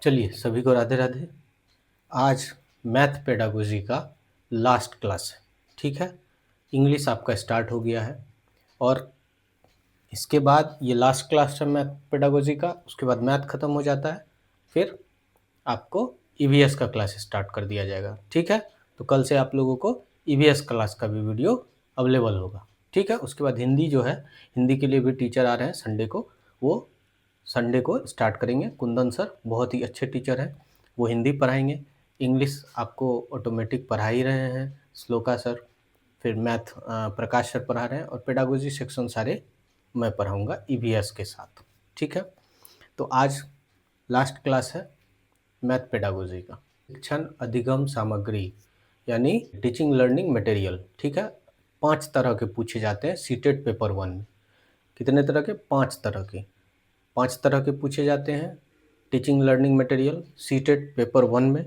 चलिए सभी को राधे राधे। आज मैथ पेडागोजी का लास्ट क्लास है, ठीक है। इंग्लिश आपका स्टार्ट हो गया है और इसके बाद ये लास्ट क्लास है मैथ पेडागोजी का। उसके बाद मैथ ख़त्म हो जाता है, फिर आपको ईवीएस का क्लास स्टार्ट कर दिया जाएगा, ठीक है। तो कल से आप लोगों को ईवीएस क्लास का भी वीडियो अवेलेबल होगा, ठीक है। उसके बाद हिंदी जो है, हिंदी के लिए भी टीचर आ रहे हैं संडे को, वो संडे को स्टार्ट करेंगे। कुंदन सर बहुत ही अच्छे टीचर हैं, वो हिंदी पढ़ाएंगे। इंग्लिश आपको ऑटोमेटिक पढ़ा ही रहे हैं श्लोका सर, फिर मैथ प्रकाश सर पढ़ा रहे हैं, और पेडागोजी सेक्शन सारे मैं पढ़ाऊँगा ईवीएस के साथ, ठीक है। तो आज लास्ट क्लास है मैथ पेडागोजी का। शिक्षण अधिगम सामग्री यानी टीचिंग लर्निंग मटेरियल, ठीक है। 5 तरह के पूछे जाते हैं सीटेट पेपर 1 में। कितने तरह के? 5 तरह के। 5 तरह के पूछे जाते हैं teaching learning material CTET paper 1 में।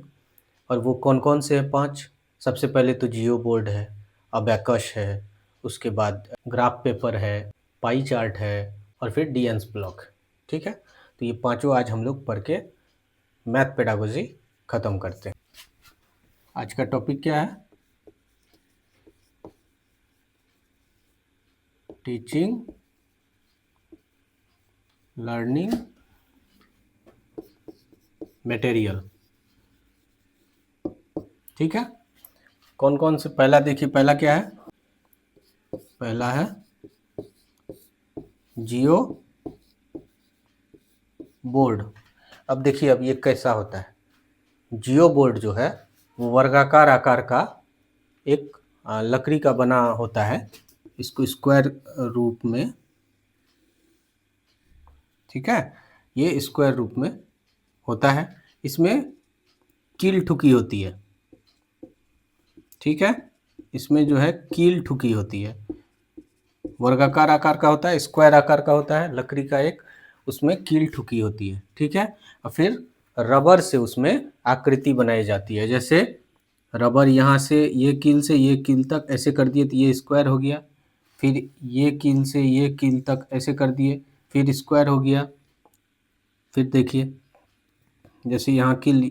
और वो कौन कौन से हैं 5? सबसे पहले तो जियो बोर्ड है, अबैकस है, उसके बाद ग्राफ पेपर है, पाई चार्ट है, और फिर डीएन्स ब्लॉक, ठीक है। तो ये पांचों आज हम लोग पढ़ के मैथ पेडागोजी ख़त्म करते हैं। आज का टॉपिक क्या है? टीचिंग लर्निंग मटेरियल, ठीक है। कौन कौन से? पहला देखिए, पहला क्या है? पहला है जियो बोर्ड। अब देखिए, अब ये कैसा होता है। जियो बोर्ड जो है वो वर्गाकार आकार का एक लकड़ी का बना होता है, इसको स्क्वायर रूप में, ठीक है। ये स्क्वायर रूप में होता है, इसमें कील ठुकी होती है, ठीक है। इसमें जो है कील ठुकी होती है, वर्गाकार आकार का होता है, स्क्वायर आकार का होता है, लकड़ी का एक, उसमें कील ठुकी होती है, ठीक है। और फिर रबर से उसमें आकृति बनाई जाती है। जैसे रबर यहाँ से ये कील से ये कील तक ऐसे कर दिए तो ये स्क्वायर हो गया, फिर ये कील से ये कील तक ऐसे कर दिए, फिर स्क्वायर हो गया। फिर देखिए, जैसे यहाँ कील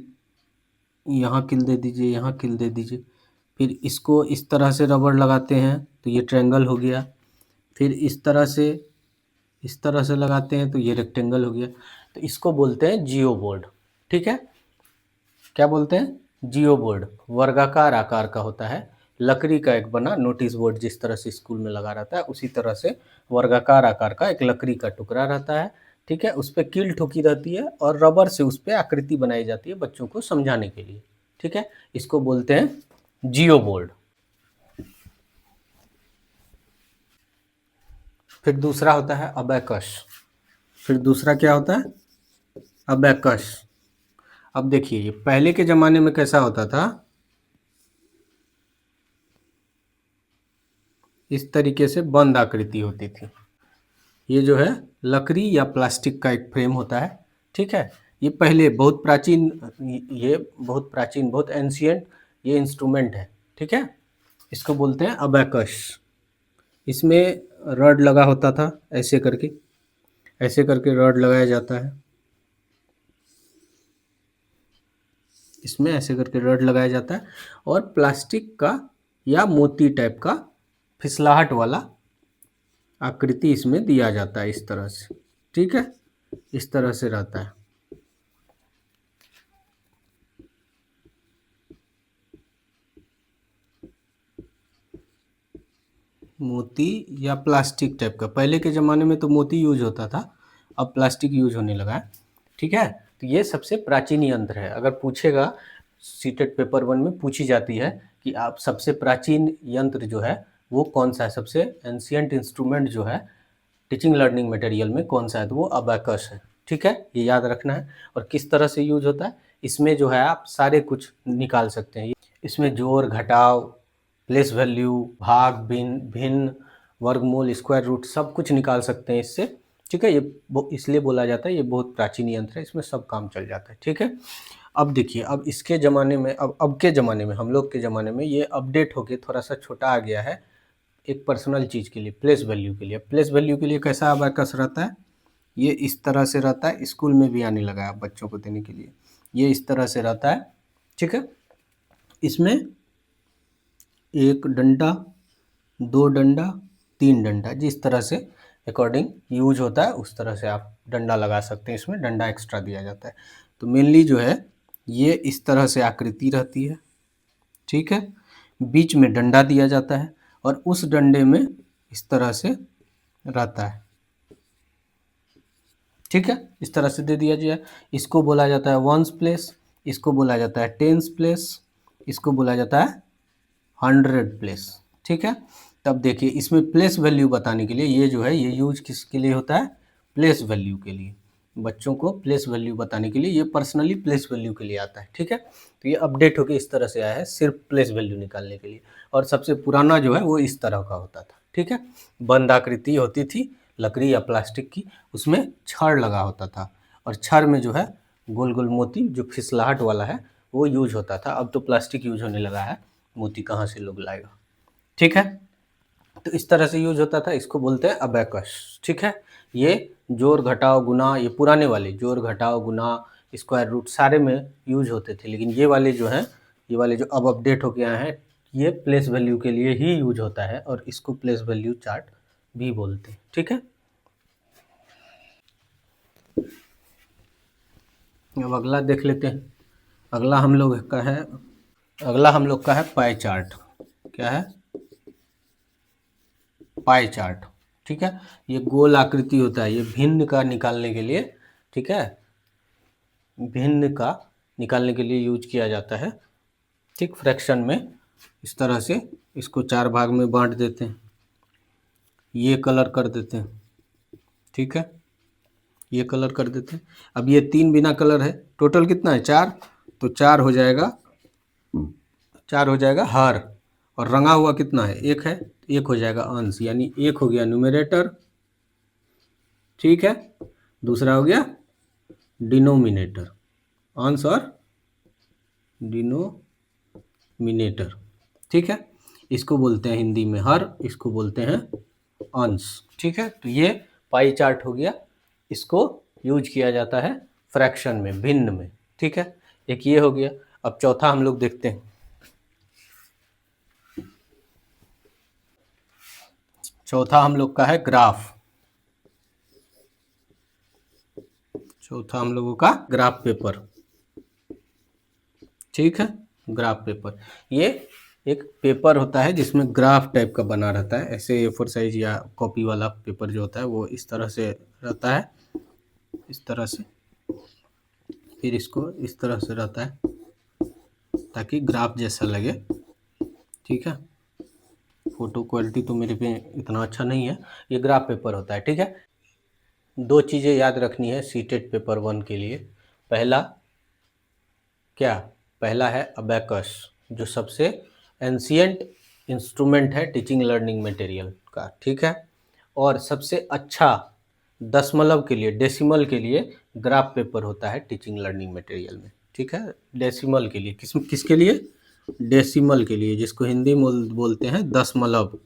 दे दीजिए, यहाँ कील दे दीजिए, फिर इसको इस तरह से रबर लगाते हैं तो ये ट्रायंगल हो गया, फिर इस तरह से लगाते हैं तो ये रेक्टेंगल हो गया। तो इसको बोलते हैं जियो बोर्ड, ठीक है। क्या बोलते हैं? जियो बोर्ड। वर्गाकार आकार का होता है, लकड़ी का एक बना, नोटिस बोर्ड जिस तरह से स्कूल में लगा रहता है उसी तरह से वर्गाकार आकार का एक लकड़ी का टुकड़ा रहता है, ठीक है। उस पर कील ठोकी रहती है और रबर से उस पर आकृति बनाई जाती है बच्चों को समझाने के लिए, ठीक है। इसको बोलते हैं जियो बोर्ड। फिर दूसरा होता है अबैकस। फिर दूसरा क्या होता है? अबैकस। अब देखिए, ये पहले के ज़माने में कैसा होता था, इस तरीके से बंद आकृति होती थी। ये जो है लकड़ी या प्लास्टिक का एक फ्रेम होता है, ठीक है। ये पहले बहुत प्राचीन, बहुत एंशियंट ये इंस्ट्रूमेंट है, ठीक है। इसको बोलते हैं अबैकस। इसमें रड लगा होता था, ऐसे करके रड लगाया जाता है, इसमें ऐसे करके रड लगाया जाता है, और प्लास्टिक का या मोती टाइप का फिसलाहट वाला आकृति इसमें दिया जाता है, इस तरह से, ठीक है। इस तरह से रहता है, मोती या प्लास्टिक टाइप का। पहले के ज़माने में तो मोती यूज होता था, अब प्लास्टिक यूज होने लगा है, ठीक है। तो ये सबसे प्राचीन यंत्र है। अगर पूछेगा, सीटेट पेपर 1 में पूछी जाती है कि आप सबसे प्राचीन यंत्र जो है वो कौन सा है, सबसे एंशियंट इंस्ट्रूमेंट जो है टीचिंग लर्निंग मटेरियल में कौन सा है, तो वो अबैकस है, ठीक है। ये याद रखना है। और किस तरह से यूज होता है, इसमें जो है आप सारे कुछ निकाल सकते हैं। इसमें जोड़ घटाव, प्लेस वैल्यू, भाग, भिन्न, वर्गमूल, स्क्वायर रूट सब कुछ निकाल सकते हैं इससे, ठीक है। ये इसलिए बोला जाता है ये बहुत प्राचीन यंत्र है, इसमें सब काम चल जाता है, ठीक है। अब देखिए, अब इसके ज़माने में, अब के ज़माने में, हम लोग के ज़माने में ये अपडेट होके थोड़ा सा छोटा आ गया है एक पर्सनल चीज़ के लिए, प्लेस वैल्यू के लिए। प्लेस वैल्यू के लिए कैसा अबैकस रहता है? ये इस तरह से रहता है, स्कूल में भी आने लगा है बच्चों को देने के लिए। ये इस तरह से रहता है, ठीक है। इसमें एक डंडा, दो डंडा, तीन डंडा, जिस तरह से अकॉर्डिंग यूज होता है उस तरह से आप डंडा लगा सकते हैं। इसमें डंडा एक्स्ट्रा दिया जाता है। तो मेनली जो है ये इस तरह से आकृति रहती है, ठीक है। बीच में डंडा दिया जाता है और उस डंडे में इस तरह से रहता है, ठीक है। इस तरह से दे दिया जाए। इसको बोला जाता है वंस प्लेस, इसको बोला जाता है टेंस प्लेस, इसको बोला जाता है 100 प्लेस, ठीक है। तब देखिए इसमें प्लेस वैल्यू बताने के लिए ये जो है ये यूज किसके लिए होता है, प्लेस वैल्यू के लिए। बच्चों को प्लेस वैल्यू बताने के लिए ये पर्सनली प्लेस वैल्यू के लिए आता है, ठीक है। तो ये अपडेट होकर इस तरह से आया है सिर्फ प्लेस वैल्यू निकालने के लिए। और सबसे पुराना जो है वो इस तरह का होता था, ठीक है। बंद आकृति होती थी लकड़ी या प्लास्टिक की, उसमें छड़ लगा होता था और छड़ में जो है गोल गोल मोती जो फिसलाहट वाला है वो यूज होता था। अब तो प्लास्टिक यूज होने लगा है, मोती कहाँ से लोग लाएगा, ठीक है। तो इस तरह से यूज होता था, इसको बोलते हैं अबेकस, ठीक है। ये जोड़ घटाव गुना, ये पुराने वाले जोड़ घटाव गुना स्क्वायर रूट सारे में यूज होते थे, लेकिन ये वाले जो हैं, ये वाले जो अब अपडेट हो गया है ये प्लेस वैल्यू के लिए ही यूज होता है और इसको प्लेस वैल्यू चार्ट भी बोलते हैं, ठीक है। अब अगला देख लेते हैं। अगला हम लोग का है पाई चार्ट। क्या है, पाई चार्ट, ठीक है। ये गोल आकृति होता है, ये भिन्न का निकालने के लिए, ठीक है, भिन्न का निकालने के लिए यूज किया जाता है, ठीक। फ्रैक्शन में इस तरह से इसको 4 भाग में बांट देते हैं, ये कलर कर देते हैं, ठीक है, ये कलर कर देते हैं। अब ये 3 बिना कलर है, टोटल कितना है 4, तो 4 हो जाएगा, 4 हो जाएगा हर, और रंगा हुआ कितना है 1 है, 1 हो जाएगा अंश, यानी 1 हो गया न्यूमरेटर, ठीक है। दूसरा हो गया डिनोमिनेटर, अंश और डिनोमिनेटर, ठीक है। इसको बोलते हैं हिंदी में हर, इसको बोलते हैं अंश, ठीक है। तो ये पाई चार्ट हो गया, इसको यूज किया जाता है फ्रैक्शन में, भिन्न में, ठीक है। एक ये हो गया। अब चौथा हम लोग देखते हैं। चौथा हम लोग का है ग्राफ। चौथा हम लोगों का ग्राफ पेपर, ठीक है। ग्राफ पेपर ये एक पेपर होता है जिसमें ग्राफ टाइप का बना रहता है, ऐसे A4 साइज या कॉपी वाला पेपर जो होता है वो इस तरह से रहता है, इस तरह से, फिर इसको इस तरह से रहता है ताकि ग्राफ जैसा लगे, ठीक है। फोटो क्वालिटी तो मेरे पे इतना अच्छा नहीं है। ये ग्राफ पेपर होता है, ठीक है। 2 चीज़ें याद रखनी है सीटेट पेपर 1 के लिए। पहला क्या, पहला है अबेकस, जो सबसे एंशियंट इंस्ट्रूमेंट है टीचिंग लर्निंग मटेरियल का, ठीक है। और सबसे अच्छा दशमलव के लिए, डेसिमल के लिए ग्राफ पेपर होता है टीचिंग लर्निंग मटेरियल में, ठीक है। डेसिमल के लिए, किसके लिए, डेसिमल के लिए, जिसको हिंदी में बोलते हैं दशमलव।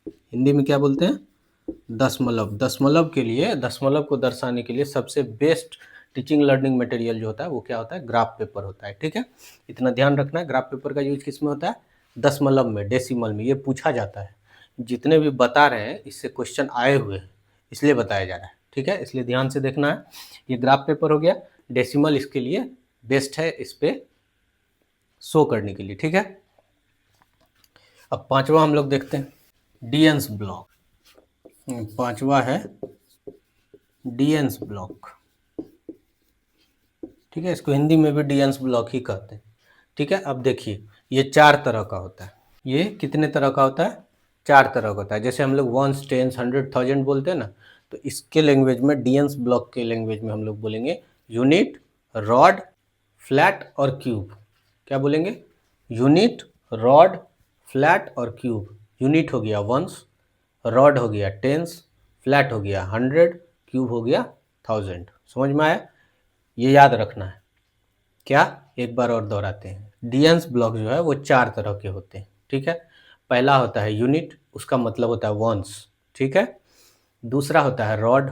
हिंदी में क्या बोलते हैं, दशमलव। दशमलव के लिए, दशमलव को दर्शाने के लिए सबसे बेस्ट टीचिंग लर्निंग मटेरियल जो होता है वो क्या होता है, ग्राफ पेपर होता है, ठीक है। इतना ध्यान रखना है, ग्राफ पेपर का यूज किस में होता है, दशमलव में, डेसिमल में। ये पूछा जाता है, जितने भी बता रहे हैं इससे क्वेश्चन आए हुए हैं, इसलिए बताया जा रहा है, ठीक है। इसलिए ध्यान से देखना है। ये ग्राफ पेपर हो गया, डेसिमल इसके लिए बेस्ट है इस पे शो करने के लिए, ठीक है। अब पांचवा हम लोग देखते हैं, डीएन्स ब्लॉक। पांचवा है डीएन्स ब्लॉक, ठीक है। इसको हिंदी में भी डीएन्स ब्लॉक ही कहते हैं, ठीक है। अब देखिए ये 4 तरह का होता है। ये कितने तरह का होता है, 4 तरह का होता है। जैसे हम लोग वंस, टेंस, 100, 1000 बोलते हैं ना, तो इसके लैंग्वेज में, डीएन्स ब्लॉक के लैंग्वेज में हम लोग बोलेंगे यूनिट, रॉड, फ्लैट और क्यूब। क्या बोलेंगे, यूनिट, रॉड, फ्लैट और क्यूब। यूनिट हो गया वंस, रॉड हो गया टेंस, फ्लैट हो गया 100, क्यूब हो गया 1000। समझ में आया, ये याद रखना है। क्या, एक बार और दोहराते हैं। डीएन्स ब्लॉक जो है वो 4 तरह के होते हैं, ठीक है। पहला होता है यूनिट, उसका मतलब होता है वंस, ठीक है। दूसरा होता है रॉड,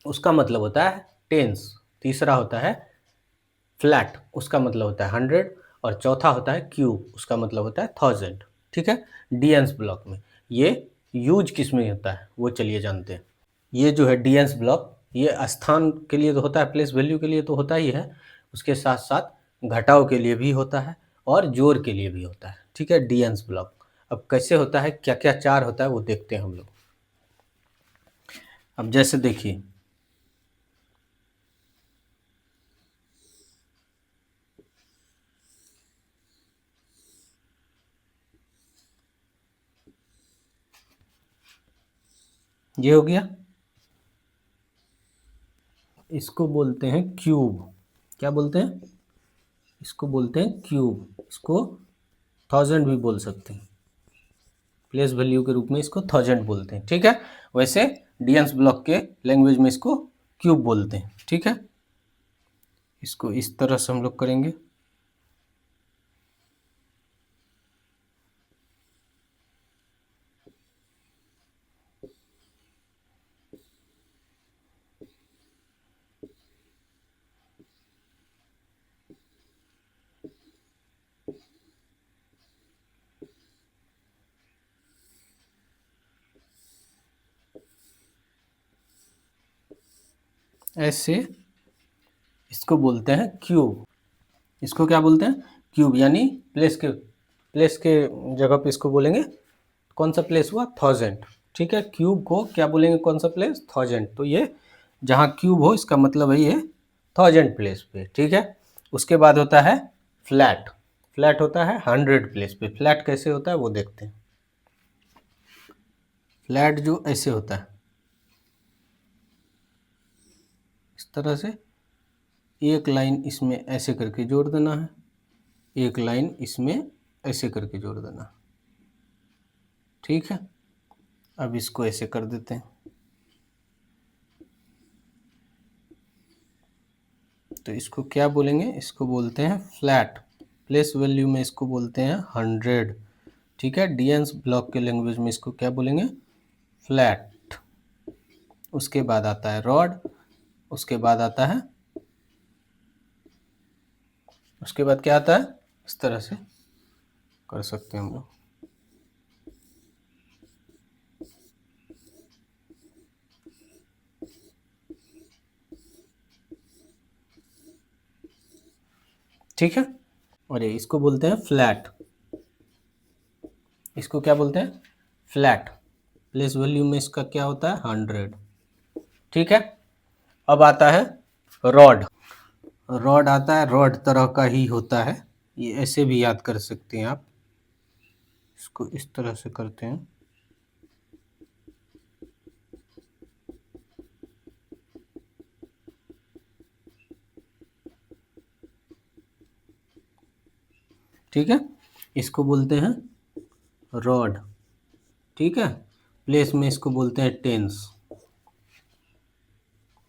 उसका मतलब होता है टेंस, तीसरा होता है फ्लैट, उसका मतलब होता है 100, और चौथा होता है क्यूब, उसका मतलब होता है 1000। ठीक है, डीएंस ब्लॉक में ये यूज किस में होता है वो चलिए जानते हैं। ये जो है डीएंस ब्लॉक, ये स्थान के लिए तो होता है, प्लेस वैल्यू के लिए तो होता ही है, उसके साथ साथ घटाव के लिए भी होता है और जोड़ के लिए भी होता है। ठीक है, डीएंस ब्लॉक अब कैसे होता है, क्या क्या चार होता है वो देखते हैं हम लोग। अब जैसे देखिए, ये हो गया, इसको बोलते हैं क्यूब। क्या बोलते हैं, इसको बोलते हैं क्यूब, इसको 1000 भी बोल सकते हैं, प्लेस वैल्यू के रूप में इसको 1000 बोलते हैं। ठीक है, वैसे डीएंस ब्लॉक के लैंग्वेज में इसको क्यूब बोलते हैं। ठीक है, इसको इस तरह से हम लोग करेंगे। ऐसे इसको बोलते हैं क्यूब, इसको क्या बोलते हैं, क्यूब, यानी प्लेस के जगह पे इसको बोलेंगे, कौन सा प्लेस हुआ, 1000। ठीक है, क्यूब को क्या बोलेंगे, कौन सा प्लेस, 1000। तो ये जहाँ क्यूब हो इसका मतलब है ये 1000 प्लेस पे। ठीक है, उसके बाद होता है फ्लैट, फ्लैट होता है 100 प्लेस पे। फ्लैट कैसे होता है वो देखते हैं। फ्लैट जो ऐसे होता है, इस तरह से एक लाइन इसमें ऐसे करके जोड़ देना है, एक लाइन इसमें ऐसे करके जोड़ देना। ठीक है, अब इसको ऐसे कर देते हैं, तो इसको क्या बोलेंगे, इसको बोलते हैं फ्लैट, प्लेस वैल्यू में इसको बोलते हैं 100। ठीक है, डीएंस ब्लॉक के लैंग्वेज में इसको क्या बोलेंगे, फ्लैट। उसके बाद आता है रॉड, उसके बाद आता है, उसके बाद क्या आता है, इस तरह से कर सकते हैं हम लोग। ठीक है, और ये इसको बोलते हैं फ्लैट, इसको क्या बोलते हैं, फ्लैट, प्लेस वैल्यू में इसका क्या होता है, 100। ठीक है, अब आता है रॉड, रॉड आता है, रॉड तरह का ही होता है, ये ऐसे भी याद कर सकते हैं आप, इसको इस तरह से करते हैं। ठीक है, इसको बोलते हैं रॉड। ठीक है, प्लेस में इसको बोलते हैं टेंस।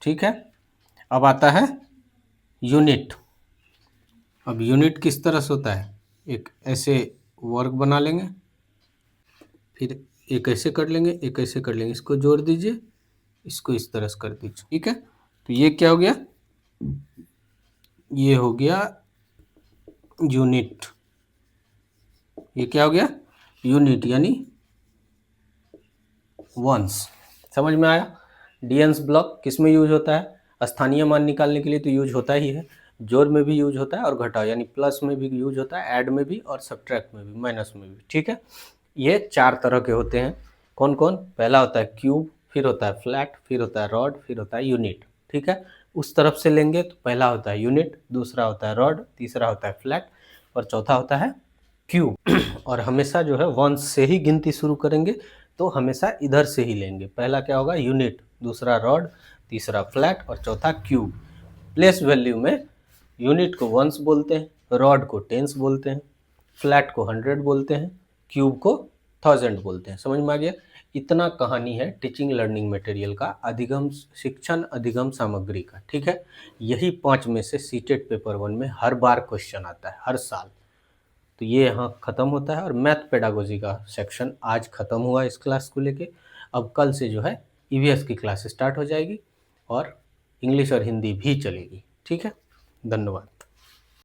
ठीक है, अब आता है यूनिट। अब यूनिट किस तरह से होता है, एक ऐसे वर्ग बना लेंगे, फिर एक ऐसे कर लेंगे, एक ऐसे कर लेंगे, इसको जोड़ दीजिए, इसको इस तरह से कर दीजिए। ठीक है, तो ये क्या हो गया, ये हो गया यूनिट, ये क्या हो गया, यूनिट यानी वंस। समझ में आया, डीएंस ब्लॉक किस में यूज होता है, स्थानीय मान निकालने के लिए तो यूज होता ही है, जोड़ में भी यूज होता है और घटाव यानी प्लस में भी यूज होता है, ऐड में भी और सब्ट्रैक्ट में भी, माइनस में भी। ठीक है, ये चार तरह के होते हैं। कौन कौन, पहला होता है क्यूब, फिर होता है फ्लैट, फिर होता है रॉड, फिर होता है यूनिट। ठीक है, उस तरफ से लेंगे तो पहला होता है यूनिट, दूसरा होता है रॉड, तीसरा होता है फ्लैट और चौथा होता है क्यूब। और हमेशा जो है वंस से ही गिनती शुरू करेंगे, तो हमेशा इधर से ही लेंगे। पहला क्या होगा, यूनिट, दूसरा रॉड, तीसरा फ्लैट और चौथा क्यूब। प्लेस वैल्यू में यूनिट को वंस बोलते हैं, रॉड को टेंस बोलते हैं, फ्लैट को 100 बोलते हैं, क्यूब को 1000 बोलते हैं। समझ में आ गया, इतना कहानी है टीचिंग लर्निंग मटेरियल का, अधिगम शिक्षण अधिगम सामग्री का। ठीक है, यही 5 में से सीटेट पेपर 1 में हर बार क्वेश्चन आता है, हर साल। तो ये यहाँ ख़त्म होता है और मैथ पेडागोजी का सेक्शन आज ख़त्म हुआ इस क्लास को लेके। अब कल से जो है ईवीएस की क्लास स्टार्ट हो जाएगी और इंग्लिश और हिंदी भी चलेगी। ठीक है, धन्यवाद।